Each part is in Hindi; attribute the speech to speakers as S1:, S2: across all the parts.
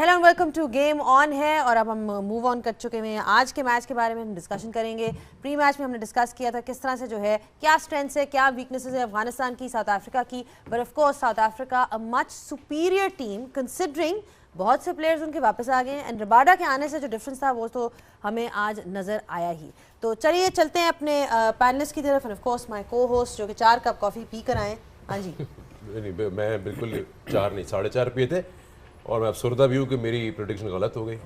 S1: Hello and welcome to game on है और अब हम मूव ऑन कर चुके हैं। आज के मैच के बारे में हम डिस्कशन करेंगे। प्री मैच में हमने डिस्कस किया था किस तरह से जो है क्या स्ट्रेंथ्स है क्या वीकनेसेस है अफगानिस्तान की, साउथ अफ्रीका की, but of course south Africa a much superior team considering बहुत से प्लेयर्स उनके वापस आ गए एंड रबाडा के आने से जो डिफरेंस था वो तो हमें आज नज़र आया ही। तो चलिए चलते हैं अपने पैनलिस्ट की तरफ एंड ऑफ कोर्स माय को होस्ट जो कि 4 कप कॉफ़ी पी कर आए। हाँ जी
S2: नहीं, मैं बिल्कुल 4 नहीं 4.5 पिए थे और मैं अफसरदा भी हूँ कि मेरी प्रेडिक्शन गलत हो गई।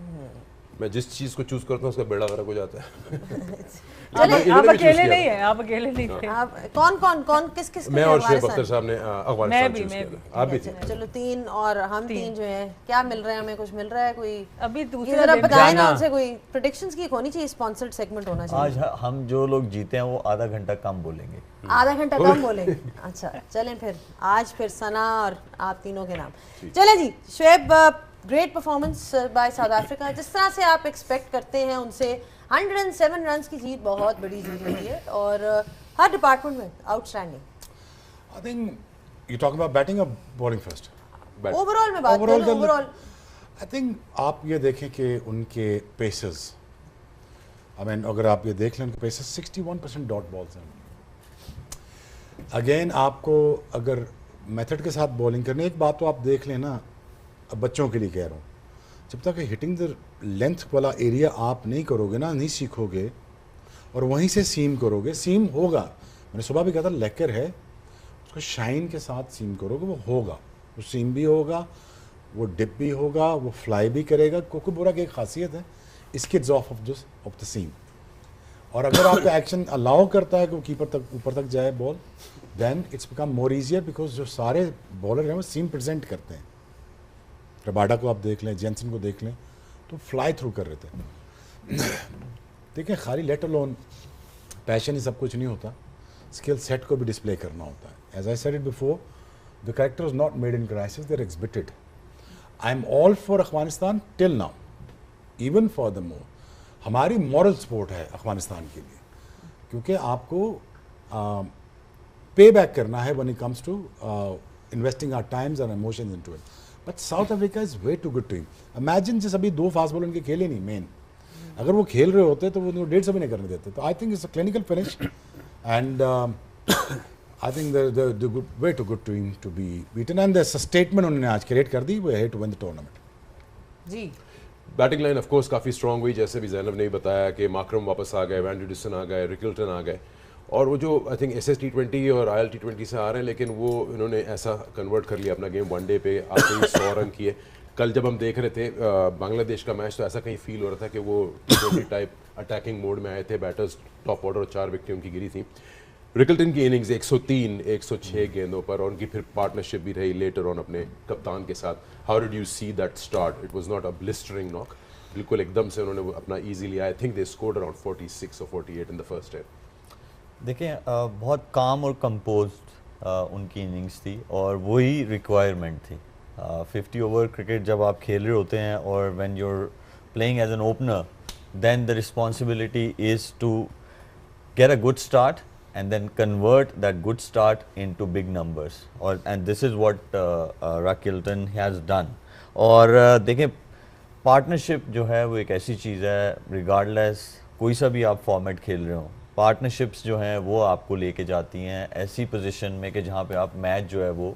S2: मैं जिस चीज़ को चूज़ करता हूँ उसका बेड़ा गर्क हो जाता है।
S3: आप अकेले नहीं है, आप अकेले नहीं थे।
S1: आप कौन किस
S2: मैं और शेख अख्तर साहब ने अफगानिस्तान चूज़ किया। आप भी थे।
S1: चलो 3 और हम 3 जो है क्या मिल रहे हैं, हमें कुछ मिल रहा है कोई
S3: अभी
S1: दूसरा जरा बताएं ना हमसे, कोई प्रेडिक्शंस की होनी चाहिए, स्पॉन्सर्ड सेगमेंट होना चाहिए।
S4: आज हम जो लोग जीते हैं वो आधा घंटा कम बोलेंगे,
S1: आधा घंटा कम बोलेंगे। अच्छा चलें फिर आज फिर सना और आप तीनों के नाम। चले जी Shoaib, great performance by South Africa. जिस तरह से आप एक्सपेक्ट करते हैं उनसे 107 रन्स की जीत बहुत बड़ी जीत हुई है और हर डिपार्टमेंट में outstanding.
S5: I think you talk about batting और बॉलिंग फर्स्ट।
S1: ओवरऑल में बात करें ओवरऑल
S5: आई थिंक आप ये देखें कि उनके पेसर्स, आई मीन अगर आप ये देख लें उनके पेसर्स 61% डॉट बॉल्स हैं। अगेन आपको अगर मेथड के साथ बॉलिंग करनी, एक बात तो आप देख लें ना, अब बच्चों के लिए कह रहा हूँ, जब तक हिटिंग द लेंथ वाला एरिया आप नहीं करोगे ना, नहीं सीखोगे और वहीं से सीम करोगे, सीम होगा। मैंने सुबह भी कहा था लेकर है, उसको शाइन के साथ सीम करोगे वो होगा, वो सीम भी होगा, वो डिप भी होगा, वो फ्लाई भी करेगा। कोको बोरा की एक खासियत है, स्किड्स ऑफ द सीम, और अगर आपका एक्शन अलाउ करता है कि वो कीपर तक ऊपर तक जाए ball, then it's become more easier because जो सारे बॉलर हैं वो सीम प्रेजेंट करते हैं। रबाडा को आप देख लें, जेंसन को देख लें, तो फ्लाई थ्रू कर रहे थे। देखें खाली लेट अलोन पैशन ही सब कुछ नहीं होता, स्किल सेट को भी डिस्प्ले करना होता है। As I said it before, the character is not made in crisis, they are exhibited. I am all for Afghanistan till now, even for the more. हमारी मॉरल सपोर्ट है अफगानिस्तान के लिए, क्योंकि आपको पे बैक करना है when it comes to investing our times and emotions into it. But South Africa is way too good team. Imagine जैसे अभी 2 फास्ट बॉलर उनके खेले नहीं मेन, अगर वो खेल रहे होते तो वो 150 भी नहीं करने देते। तो I think it's a clinical finish and I think the good way too good team to be beaten and the statement उन्होंने आज क्रिएट कर दी, वो है टू विन द टूर्नामेंट।
S1: जी
S2: बैटिंग लाइन ऑफ कोर्स काफ़ी स्ट्रॉन्ग हुई, जैसे भी जैनब ने बताया कि माकरम वापस आ गए, वैन डिसन आ गए, रिकल्टन आ गए, और वो जो आई थिंक SS T20 और IL T20 से आ रहे हैं, लेकिन वो इन्होंने ऐसा कन्वर्ट कर लिया अपना गेम वनडे पे। आपको 100 रन किए। कल जब हम देख रहे थे बांग्लादेश का मैच, तो ऐसा कहीं फील हो रहा था कि वो T20 टाइप अटैकिंग मोड में आए थे, बैटर्स टॉप ऑर्डर और 4 विकेटें उनकी गिरी थी। रिकल्टन की इनिंग्स 103 106 गेंदों पर, और उनकी फिर पार्टनरशिप भी रही लेटर ऑन अपने कप्तान के साथ। How did you see that start? It was not a blistering knock, बिल्कुल एकदम से उन्होंने अपना easily, I think they scored around 46 और 48 इन द फर्स्ट हाफ।
S4: देखिए बहुत काम और कंपोज्ड उनकी इनिंग्स थी और वही रिक्वायरमेंट थी। 50 ओवर क्रिकेट जब आप खेल रहे होते हैं और when you are playing as an opener, then the responsibility is to get a good start and then convert that good start into big numbers, or and this is what Rakilton has done। और देखें पार्टनरशिप जो है वो एक ऐसी चीज़ है, रिगार्डलेस कोई सा भी आप फॉर्मेट खेल रहे हो, पार्टनरशिप्स जो हैं वो आपको लेके जाती हैं ऐसी पोजीशन में कि जहाँ पे आप मैच जो है वो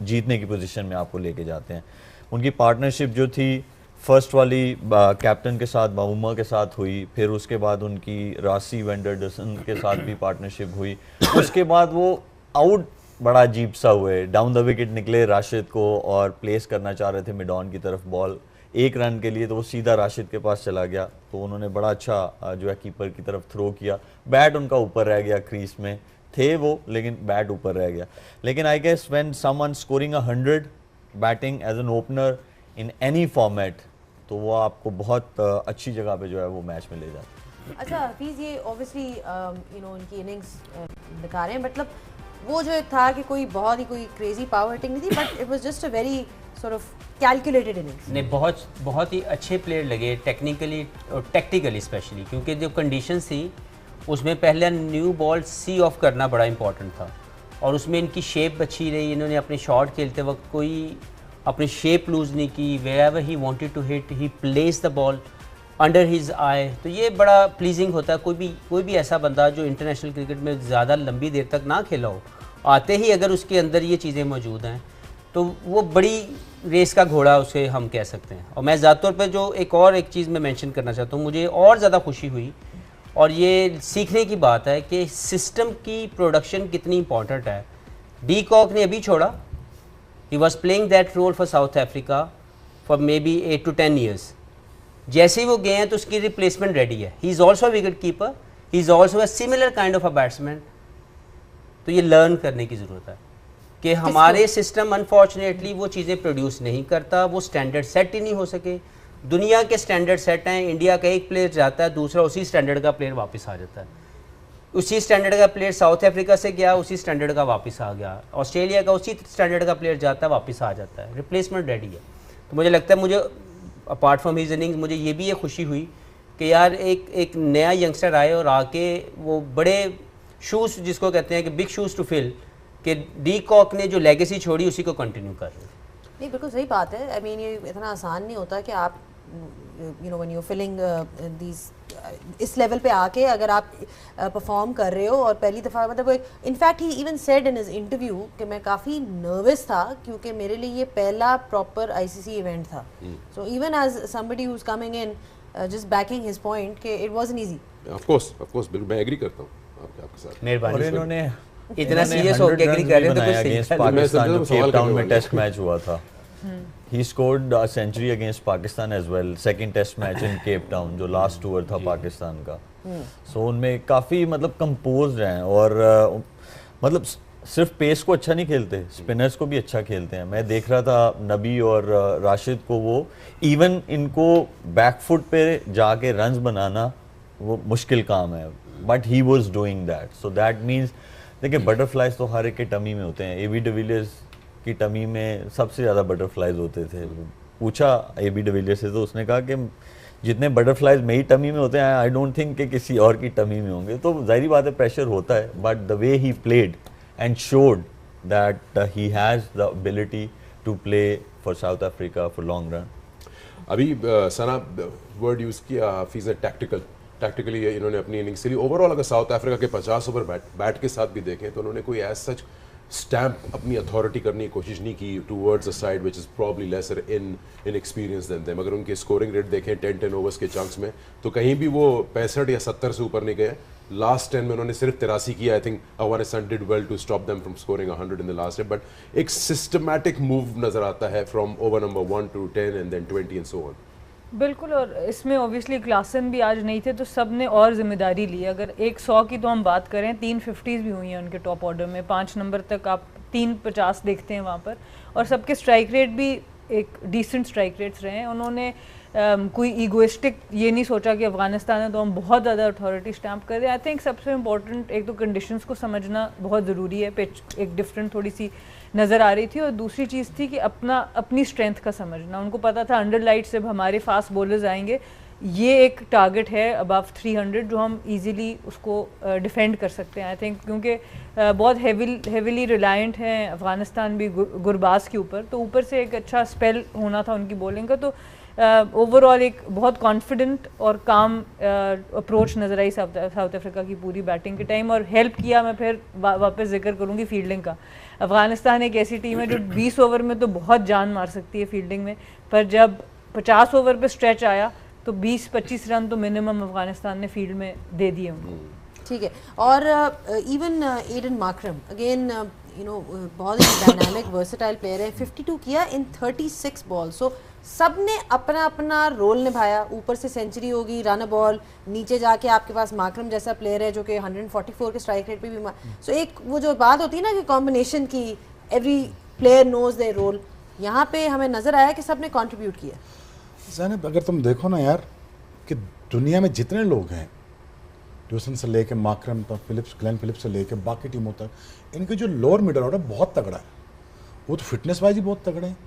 S4: जीतने की पोजीशन में आपको लेके जाते हैं। उनकी पार्टनरशिप जो थी फर्स्ट वाली कैप्टन के साथ, बाउमा के साथ हुई, फिर उसके बाद उनकी रासी वेंडरडसन के साथ भी पार्टनरशिप हुई। उसके बाद वो आउट बड़ा अजीब सा हुए, डाउन द विकेट निकले राशिद को और प्लेस करना चाह रहे थे मिड ऑन की तरफ बॉल 1 रन के लिए, तो वो सीधा राशिद के पास चला गया। तो उन्होंने बड़ा अच्छा जो है कीपर की तरफ थ्रो किया, बैट उनका ऊपर रह गया, क्रीज में थे वो लेकिन बैट ऊपर रह गया। लेकिन I guess when someone scoring 100 batting as an opener in any format, तो वो आपको बहुत अच्छी जगह पे जो है वो मैच में ले जाता है।
S1: अच्छा हफीज़, ये ऑब्वियसली उनकी इनिंग्स दिखा रहे हैं, मतलब वो जो था कि कोई बहुत ही कोई क्रेजी पावर हिटिंग नहीं थी, but it was just a very sort of calculated innings.
S6: नहीं, बहुत ही अच्छे प्लेयर लगे टेक्निकली और टैक्टिकली स्पेशली, क्योंकि जो कंडीशन थी उसमें पहले न्यू बॉल सी ऑफ करना बड़ा इंपॉर्टेंट था और उसमें इनकी शेप अच्छी रही। इन्होंने अपने शॉट खेलते वक्त कोई अपनी शेप लूज़ नहीं की, wherever he wanted to hit he placed the ball under his eye. तो ये बड़ा प्लीजिंग होता है। कोई भी ऐसा बंदा जो इंटरनेशनल क्रिकेट में ज़्यादा लंबी देर तक ना खेला हो, आते ही अगर उसके अंदर ये चीज़ें मौजूद हैं तो वो बड़ी रेस का घोड़ा उसे हम कह सकते हैं। और मैं ज़्यादा तौर पर जो एक चीज़ मैं मेंशन करना चाहता हूँ, मुझे और ज़्यादा खुशी हुई और ये सीखने की बात है कि सिस्टम की प्रोडक्शन कितनी इंपॉर्टेंट है। डी कॉक ने अभी छोड़ा, he was playing that role for South Africa for maybe 8 to 10 years। जैसे ही वो गए हैं तो उसकी रिप्लेसमेंट रेडी है। He is also wicket keeper, he is also a similar kind of a batsman. तो ये लर्न करने की ज़रूरत है कि हमारे सिस्टम अनफॉर्चुनेटली वो चीज़ें प्रोड्यूस नहीं करता, वो स्टैंडर्ड सेट ही नहीं हो सके। दुनिया के स्टैंडर्ड सेट हैं, इंडिया का एक प्लेयर जाता है, दूसरा उसी स्टैंडर्ड का प्लेयर वापस आ जाता है। उसी स्टैंडर्ड का प्लेयर साउथ अफ्रीका से गया, उसी स्टैंडर्ड का वापस आ गया। ऑस्ट्रेलिया का उसी स्टैंडर्ड का प्लेयर जाता है, वापस आ जाता है। रिप्लेसमेंट रेडी है। तो मुझे लगता है, मुझे अपार्ट फ्रॉम हिज इनिंग्स मुझे ये भी ये खुशी हुई कि यार एक नया यंगस्टर आए और आके वो बड़े शूज़ जिसको कहते हैं कि बिग शूज़ टू फिल, कि डी कॉक ने जो लेगेसी छोड़ी उसी को कंटिन्यू कर रहे हैं।
S1: नहीं, बिल्कुल सही बात है। आई मीन ये इतना आसान नहीं होता कि आप you know when you feeling these इस लेवल पे आके अगर आप परफॉर्म कर रहे हो और पहली दफ़ा मतलब in fact he even said in his interview कि मैं काफ़ी नर्वस था क्योंकि मेरे लिए ये पहला प्रॉपर आईसीसी इवेंट था। So even as somebody who is coming in just backing his point कि it wasn't easy.
S2: Of course बिल्कुल मैं एग्री करता हूँ आपके साथ।
S6: मेहरबानी।
S4: और इन्होंने
S6: इतना सीरियस होकर एग्री कर रहे हैं तो कुछ
S4: अगेंस्ट
S6: सही।
S4: पाकिस्तान जो
S2: सवाल
S4: केप टाउन
S2: करने
S4: में
S2: वाला
S4: टेस्ट मैच हुआ था, he scored a century against Pakistan as well, second test match in Cape Town जो लास्ट टूर था पाकिस्तान का। सो उनमें काफ़ी मतलब कंपोज्ड हैं और मतलब सिर्फ पेस को अच्छा नहीं खेलते, स्पिनर्स को भी अच्छा खेलते हैं। मैं देख रहा था नबी और राशिद को, वो इवन इनको बैकफुट पे जाके रन्स बनाना वो मुश्किल काम है, but he was doing that. So that means देखिए बटरफ्लाइज तो हर एक के टमी में होते हैं। एबी डिविलियर्स की टमी में सबसे ज़्यादा बटरफ्लाइज होते थे। पूछा एबी डिविलियर्स से तो उसने कहा कि जितने बटरफ्लाइज मेरी टमी में होते हैं आई डोंट थिंक कि किसी और की टमी में होंगे। तो जाहिर बात है प्रेशर होता है, but the way he played and showed that he has the ability to play for South Africa for long run.
S2: अभी सना वर्ड यूज़ किया हाफिज़ टैक्टिकली इन्होंने अपनी इनिंग्स के लिए ओवरऑल अगर साउथ अफ्रीका के 50 ओवर बैट के साथ भी देखें तो उन्होंने कोई एज सच स्टैम्प अपनी अथॉरिटी करने की कोशिश नहीं की towards a side which is probably lesser in experience than them. अगर उनके स्कोरिंग रेट देखें 10 ओवर्स के चंक्स में तो कहीं भी वो 65 या 70 से ऊपर नहीं गए। लास्ट 10 में उन्होंने सिर्फ 83 किया। I think Afghanistan did well to stop them from scoring 100 in the last, but एक सिस्टमैटिक मूव नज़र आता है from over number 1 to 10 and then 20 and so on.
S3: बिल्कुल। और इसमें ऑब्वियसली क्लासन भी आज नहीं थे तो सब ने और जिम्मेदारी ली। अगर 100 की तो हम बात करें, 3 50s भी हुई हैं उनके टॉप ऑर्डर में। 5 नंबर तक आप 3 50 देखते हैं वहाँ पर, और सबके स्ट्राइक रेट भी एक डिसेंट स्ट्राइक रेट्स रहे हैं। उन्होंने कोई ईगोइस्टिक ये नहीं सोचा कि अफगानिस्तान है तो हम बहुत ज़्यादा अथॉरिटी स्टैम्प कर दें। आई थिंक सबसे इम्पोर्टेंट एक तो कंडीशंस को समझना बहुत ज़रूरी है। पिच एक डिफरेंट थोड़ी सी नज़र आ रही थी, और दूसरी चीज़ थी कि अपनी स्ट्रेंथ का समझना। उनको पता था अंडर लाइट से हमारे फास्ट बॉलर्स आएंगे, ये एक टारगेट है अबव 300 जो हम इजीली उसको डिफेंड कर सकते हैं। आई थिंक क्योंकि बहुत हेविली रिलायंट हैं अफ़गानिस्तान भी गुरबाज के ऊपर, तो ऊपर से एक अच्छा स्पेल होना था उनकी बॉलिंग का। तो ओवरऑल एक बहुत कॉन्फिडेंट और काम अप्रोच नज़र आई साउथ अफ्रीका की पूरी बैटिंग के टाइम। और हेल्प किया, मैं फिर वापस जिक्र करूँगी फील्डिंग का। अफ़गानिस्तान एक ऐसी टीम है जो 20 ओवर में तो बहुत जान मार सकती है फील्डिंग में, पर जब 50 ओवर पे स्ट्रेच आया तो 20-25 रन तो मिनिमम अफ़गानिस्तान ने फील्ड में दे दिए उनको।
S1: ठीक है। और even Aiden Markram again you know बहुत ही डायनामिक वर्सेटाइल प्लेयर है। 52 किया इन 36 बॉल। सो सब ने अपना अपना रोल निभाया। ऊपर से सेंचुरी होगी, रन बॉल, नीचे जाके आपके पास माकरम जैसा प्लेयर है जो कि 144 के स्ट्राइक रेट पे भी सो एक वो जो बात होती है ना कि कॉम्बिनेशन की, every player knows their role, यहाँ पे हमें नज़र आया कि सब ने कॉन्ट्रीब्यूट किया।
S5: ज़ैनब अगर तुम देखो ना यार कि दुनिया में जितने लोग हैं, ड्यूसन से लेके माकरम तक, ग्लेन फिलिप्स से लेके बाकी टीमों तक, इनके जो लोअर मिडल ऑर्डर बहुत तगड़ा है। वो तो फिटनेस वाइज ही बहुत तगड़े हैं।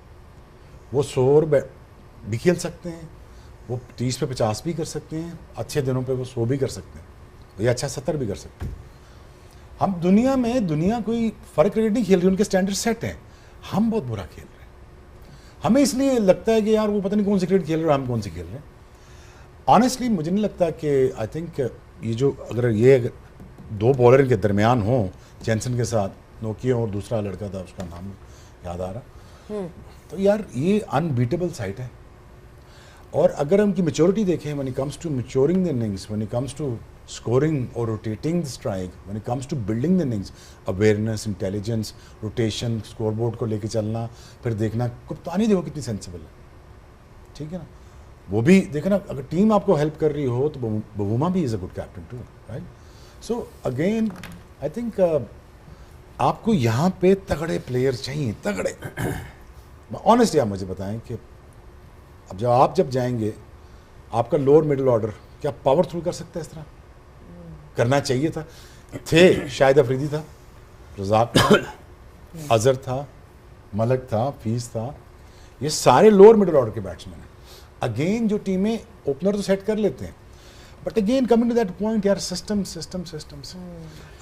S5: वो 100 ओवर भी खेल सकते हैं, वो 30 पे 50 भी कर सकते हैं, अच्छे दिनों पे वो 100 भी कर सकते हैं, या अच्छा 70 भी कर सकते हैं। हम दुनिया कोई फ़र्क क्रिकेट नहीं खेल रही, उनके स्टैंडर्ड सेट हैं। हम बहुत बुरा खेल रहे हैं। हमें इसलिए लगता है कि यार वो पता नहीं कौन सी क्रिकेट खेल रहे हैं, हम कौन सी खेल रहे हैं। ऑनेस्टली मुझे नहीं लगता कि आई थिंक ये जो अगर ये दो बॉलर के दरमियान हो, जैनसन के साथ नोकिया और दूसरा लड़का था उसका नाम याद आ रहा, तो यार ये अनबीटेबल साइट है। और अगर उनकी मेच्योरिटी देखें, when it comes to maturing the innings, when it comes to scoring और rotating the strike, when it comes to building the innings, awareness, intelligence, rotation, scoreboard को लेके चलना, फिर देखना कप्तानी देखो कितनी सेंसिबल है, ठीक है ना। वो भी देखो ना, अगर टीम आपको हेल्प कर रही हो तो बवूमा भी is a good captain too, right. So again I think आपको यहाँ पे तगड़े प्लेयर चाहिए, तगड़े। ऑनेस्टली आप मुझे बताएं कि अब आप जब जाएंगे, आपका लोअर मिडिल ऑर्डर क्या पावर थ्रू कर सकता है? इस तरह करना चाहिए था। थे शाहिद अफरीदी था, रज़ाक था, अजहर था, मलक था, फीस था, ये सारे लोअर मिडिल ऑर्डर के बैट्समैन हैं। अगेन जो टीमें ओपनर तो सेट कर लेते हैं, but again coming to that point यार, सिस्टम्स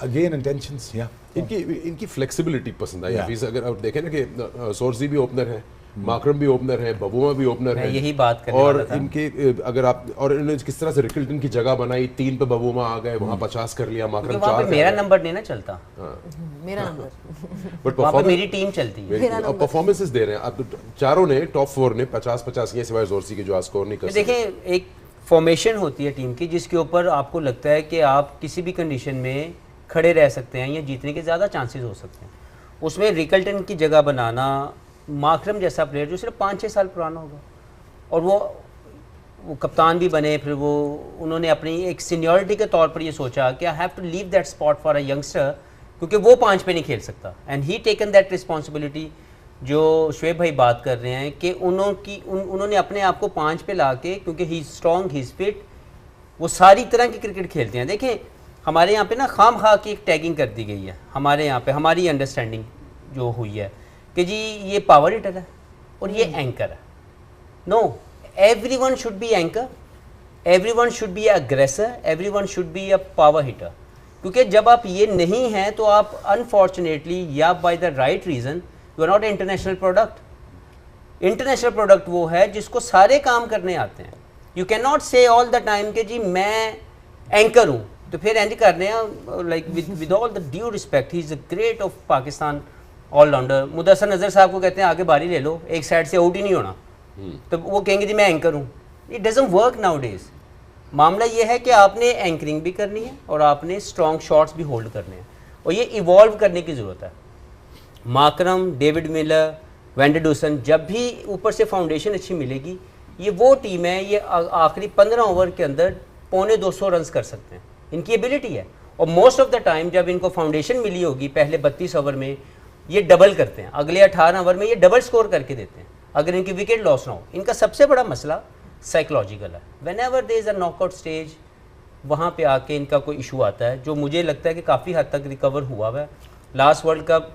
S5: अगेन इंटेंशंस। या
S2: इनकी फ्लेक्सिबिलिटी पसंद आई।
S5: Yeah.
S2: अभी अगर आप देखें ना कि सोर्सी भी ओपनर है, माकरम भी ओपनर है, बबुआ भी ओपनर
S6: मैं
S2: है,
S6: यही बात करने
S2: और
S6: वाला था।
S2: इनके अगर आप और इन्होंने किस तरह से रिकल्टन की जगह बनाई, 3 पे बबुआ आ गए, वहाँ 50 कर लिया,
S6: क्योंकि
S2: माकरम
S6: वहाँ
S2: 4
S6: पे मेरा नंबर नहीं ना चलता,
S1: मेरा नंबर
S2: बट
S6: वहाँ पे मेरी टीम चलती है।
S2: परफॉर्मेंसेस दे रहे हैं अब तो। चारों ने टॉप 4 ने 50-50 किए, सिवाय जोरसी के जो आज स्कोर नहीं कर सके।
S6: देखिए एक फॉर्मेशन होती है टीम की जिसके ऊपर आपको लगता है कि आप किसी भी कंडीशन में खड़े रह सकते हैं या जीतने के ज़्यादा चांसेस हो सकते हैं। उसमें रिकल्टन की जगह बनाना, माकरम जैसा प्लेयर जो सिर्फ 5-6 साल पुराना होगा और वो कप्तान भी बने, फिर वो उन्होंने अपनी एक सीनियरिटी के तौर पर ये सोचा कि I have to leave that spot for a youngster, क्योंकि वो 5 पे नहीं खेल सकता, and he taken that responsibility. जो शुएब भाई बात कर रहे हैं कि उन्होंने अपने आप को 5 पे ला के, क्योंकि ही स्ट्रॉन्ग, ही फिट, वो सारी तरह की क्रिकेट खेलते हैं। देखें हमारे यहाँ पे ना खाम खा की एक टैगिंग कर दी गई है हमारे यहाँ पे, हमारी अंडरस्टैंडिंग जो हुई है कि जी ये पावर हिटर है और ये एंकर है। No, everyone should be anchor, everyone should be aggressor, everyone should be a power hitter. क्योंकि जब आप ये नहीं हैं तो आप अनफॉर्चुनेटली या by the right reason you are not international product. International product वो है जिसको सारे काम करने आते हैं। You can not say all the time कि जी मैं एंकर हूँ, तो फिर एंड करने हैं like with all the due respect, he is a great of Pakistan allrounder. Mudassar Nazar साहब को कहते हैं आगे बारी ले लो, एक साइड से आउट ही नहीं होना, तो वो कहेंगे जी मैं एंकर हूँ। It doesn't work now days. मामला ये है कि आपने एंकरिंग भी करनी है और आपने स्ट्रॉन्ग शॉट्स भी होल्ड करने हैं, और ये इवॉल्व करने की ज़रूरत है। माकरम, डेविड मिलर, वेंडरडूसन, जब भी ऊपर से फाउंडेशन अच्छी मिलेगी, ये वो टीम है, ये आखिरी 15 ओवर के अंदर 250 रन कर सकते हैं, इनकी एबिलिटी है। और मोस्ट ऑफ द टाइम जब इनको फाउंडेशन मिली होगी पहले 32 ओवर में, ये डबल करते हैं, अगले 18 ओवर में ये डबल स्कोर करके देते हैं अगर इनकी विकेट लॉस ना हो। इनका सबसे बड़ा मसला साइकोलॉजिकल है। Whenever there is a knockout stage, वहाँ पे आके इनका कोई इशू आता है, जो मुझे लगता है कि काफ़ी हद तक रिकवर हुआ है। लास्ट वर्ल्ड कप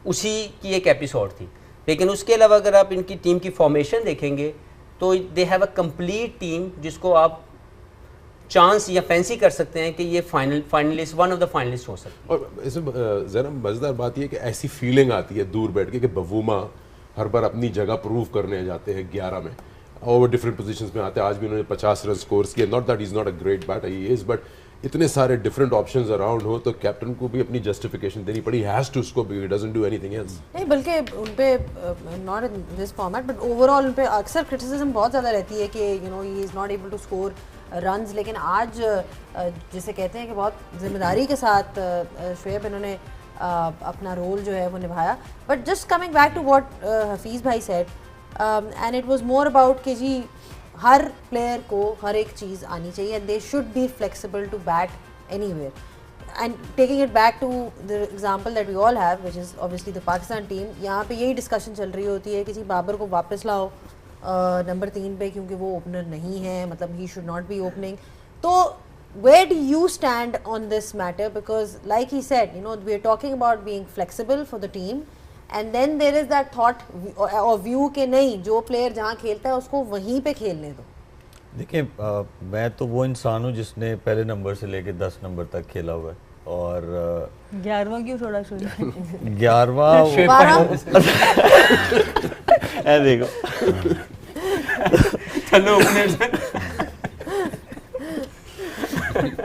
S6: उसी की एक एपिसोड थी, लेकिन उसके अलावा अगर आप इनकी टीम की फॉर्मेशन देखेंगे तो they have a complete team जिसको आप चांस या फैंसी कर सकते हैं कि ये finalist, one of the finalist हो सकते हैं।
S2: और इसमें ज़रा मज़ेदार बात यह कि ऐसी फीलिंग आती है दूर बैठ के कि बवूमा हर बार अपनी जगह प्रूव करने जाते हैं 11 में, और डिफरेंट पोजीशंस में आते हैं। आज भी उन्होंने 50 रन स्कोर किए। Not that is not a great batter, he is, but इतने सारे डिफरेंट ऑप्शंस अराउंड हो तो कैप्टन को भी अपनी जस्टिफिकेशन देनी पड़ी, has to score, he doesn't do anything else.
S1: नहीं, बल्कि उन पे not in this format but overall उन पे अक्सर क्रिटिसिज्म बहुत ज़्यादा रहती है कि you know he is not able to score runs, लेकिन आज जिसे कहते हैं कि बहुत जिम्मेदारी के साथ शुएब इन्होंने अपना रोल जो है वो निभाया। But just coming back to what Hafeez भाई said, and it was more about कि जी हर प्लेयर को हर एक चीज़ आनी चाहिए and they should be flexible to bat anywhere. And taking it back to the example that we all have which is obviously the Pakistan team, यहाँ पे यही डिस्कशन चल रही होती है कि जी बाबर को वापस लाओ नंबर 3 पे, क्योंकि वो ओपनर नहीं है, मतलब he should not be opening. तो where do you stand on this matter? Because like he said, you know, we are talking about being flexible for the team, and then there is that thought or view कि नहीं, जो player जहाँ खेलता है उसको वहीं पे खेलने दो।
S4: देखिए मैं तो वो इंसान हूँ जिसने पहले नंबर से लेके 10 नंबर तक खेला हुआ है, और
S3: 11वां क्यों छोड़ा शुरू?
S4: 11वां है देखो
S6: चलो ओपनर्स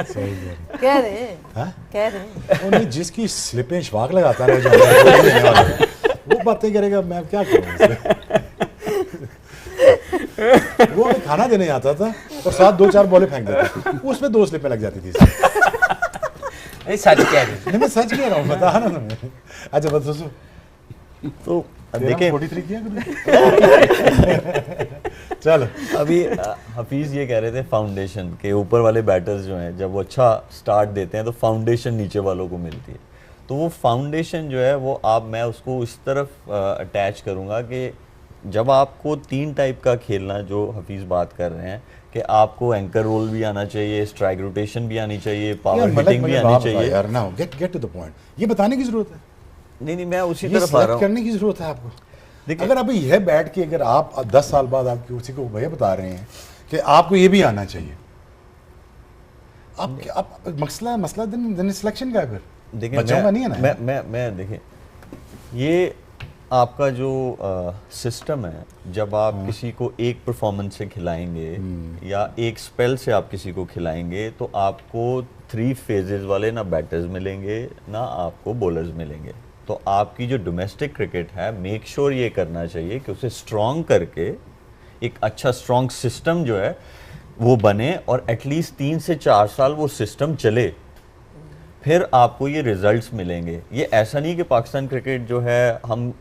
S5: सही कह रहे हैं।
S1: कह रहे हैं,
S5: हाँ?
S1: कह रहे हैं।
S5: वो नहीं, जिसकी स्लिपें शवाक लगाता रहे जो हमारे गोल देने वाला है, वो बातें करेगा, मैं क्या करूँ उससे? वो हमें खाना देने आता था और साथ 2-4 बॉलें फेंक देता था, उसमें 2 स्लिपें लग जाती थी।
S6: नहीं सच कह रहे हैं।
S5: नहीं, मैं सच कह रहा हूँ, बता ना तुम्हें। अच्छा बस दोस्तों,
S4: तो देखें
S5: 43 किया चलो।
S4: अभी हफीज़ ये कह रहे थे फाउंडेशन के ऊपर वाले बैटर्स जो हैं, जब वो अच्छा स्टार्ट देते हैं तो फाउंडेशन नीचे वालों को मिलती है। तो वो फाउंडेशन जो है वो मैं उसको इस तरफ अटैच करूँगा कि जब आपको 3 टाइप का खेलना, जो हफीज़ बात कर रहे हैं कि आपको एंकर रोल भी आना चाहिए, स्ट्राइक रोटेशन भी आनी चाहिए, पावर हिटिंग भी आनी चाहिए।
S5: यार ना गेट टू द पॉइंट, ये बताने की जरूरत है,
S4: नहीं मैं उसी
S5: ये
S4: तरफ आ रहा
S5: select
S4: हूँ।
S5: करने की जरूरत है आपको।
S4: देखिए-
S5: अगर अभी यह बैठ के अगर आप 10 साल बाद आप किसी को भैया बता रहे हैं कि आपको ये भी आना चाहिए, आप मसला दिन सिलेक्शन का है, फिर
S4: देखिए
S5: बच्चों का नहीं है ना।
S4: मैं देखिए, ये आपका जो सिस्टम है, जब आप किसी को एक परफॉर्मेंस से खिलाएंगे या एक स्पेल से आप किसी को खिलाएंगे तो आपको 3 फेजेस वाले ना बैटर्स मिलेंगे ना आपको बॉलर्स मिलेंगे। तो आपकी जो डोमेस्टिक क्रिकेट है, मेक श्योर ये करना चाहिए कि उसे स्ट्रॉन्ग करके एक अच्छा स्ट्रॉन्ग सिस्टम जो है वो बने और एटलीस्ट 3 से 4 साल वो सिस्टम चले, फिर आपको ये रिजल्ट्स मिलेंगे। ये ऐसा नहीं कि पाकिस्तान क्रिकेट जो है, हम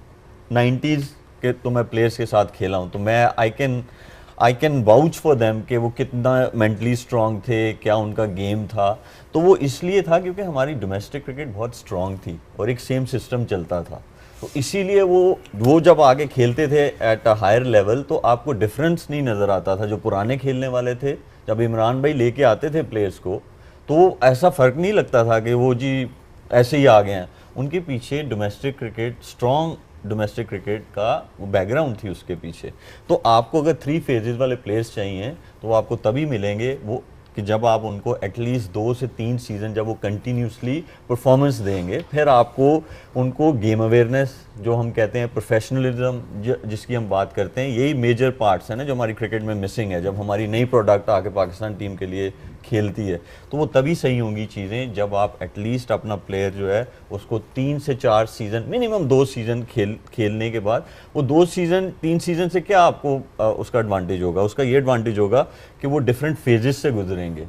S4: 90s के तो मैं प्लेयर्स के साथ खेला हूँ, तो मैं I can vouch for them कि वो कितना मेंटली स्ट्रॉन्ग थे, क्या उनका गेम था। तो वो इसलिए था क्योंकि हमारी डोमेस्टिक क्रिकेट बहुत स्ट्रॉन्ग थी और एक सेम सिस्टम चलता था। तो इसीलिए वो जब आगे खेलते थे एट अ हायर लेवल तो आपको डिफरेंस नहीं नज़र आता था। जो पुराने खेलने वाले थे, जब इमरान भाई लेके आते थे प्लेयर्स को, तो ऐसा फ़र्क नहीं लगता था कि वो जी ऐसे ही आ गए हैं। उनके पीछे domestic cricket, strong domestic cricket का बैकग्राउंड थी उसके पीछे। तो आपको अगर 3 फेजेस वाले प्लेयर्स चाहिए तो वो आपको तभी मिलेंगे वो कि जब आप उनको एटलीस्ट 2 से 3 सीज़न जब वो कंटिन्यूसली परफॉर्मेंस देंगे, फिर आपको उनको गेम अवेयरनेस, जो हम कहते हैं प्रोफेशनलिज्म जिसकी हम बात करते हैं, यही मेजर पार्ट्स हैं ना जो हमारी क्रिकेट में मिसिंग है। जब हमारी नई प्रोडक्ट आके पाकिस्तान टीम के लिए खेलती है तो वो तभी सही होंगी चीज़ें जब आप एटलीस्ट अपना प्लेयर जो है उसको 3 से 4 सीज़न, मिनिमम 2 सीज़न खेलने के बाद, वो 2 सीज़न 3 सीज़न से क्या आपको उसका एडवांटेज होगा? उसका ये एडवांटेज होगा कि वो डिफरेंट फेजेस से गुजरेंगे,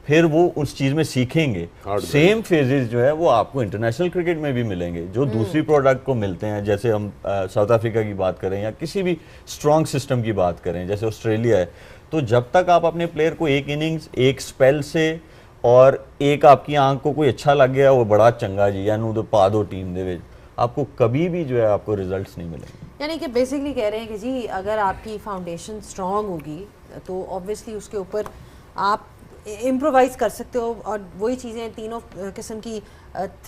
S4: फिर वो उस चीज़ में सीखेंगे। सेम फेजेस जो है वो आपको इंटरनेशनल क्रिकेट में भी मिलेंगे जो दूसरी प्रोडक्ट को मिलते हैं। जैसे हम साउथ अफ्रीका की बात करें या किसी भी स्ट्रॉन्ग सिस्टम की बात करें, जैसे ऑस्ट्रेलिया है, तो जब तक आप अपने प्लेयर को एक इनिंग्स, एक स्पेल से और एक आपकी आंख को कोई अच्छा लग गया, वो बड़ा चंगा जी या नू तो पा दो टीम दे, आपको कभी भी जो है आपको रिजल्ट्स नहीं मिलेंगे।
S1: यानी कि बेसिकली कह रहे हैं कि जी अगर आपकी फाउंडेशन स्ट्रॉन्ग होगी तो ऑब्वियसली उसके ऊपर आप इम्प्रोवाइज़ कर सकते हो और वही चीज़ें तीनों किस्म की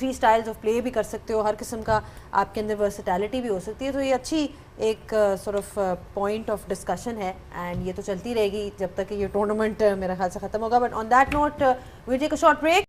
S1: 3 स्टाइल्स ऑफ प्ले भी कर सकते हो, हर किस्म का आपके अंदर वर्सेटैलिटी भी हो सकती है। तो ये अच्छी एक sort of point of discussion है एंड ये तो चलती रहेगी जब तक कि ये टूर्नामेंट मेरा ख्याल से ख़त्म होगा। But on that note we take a short break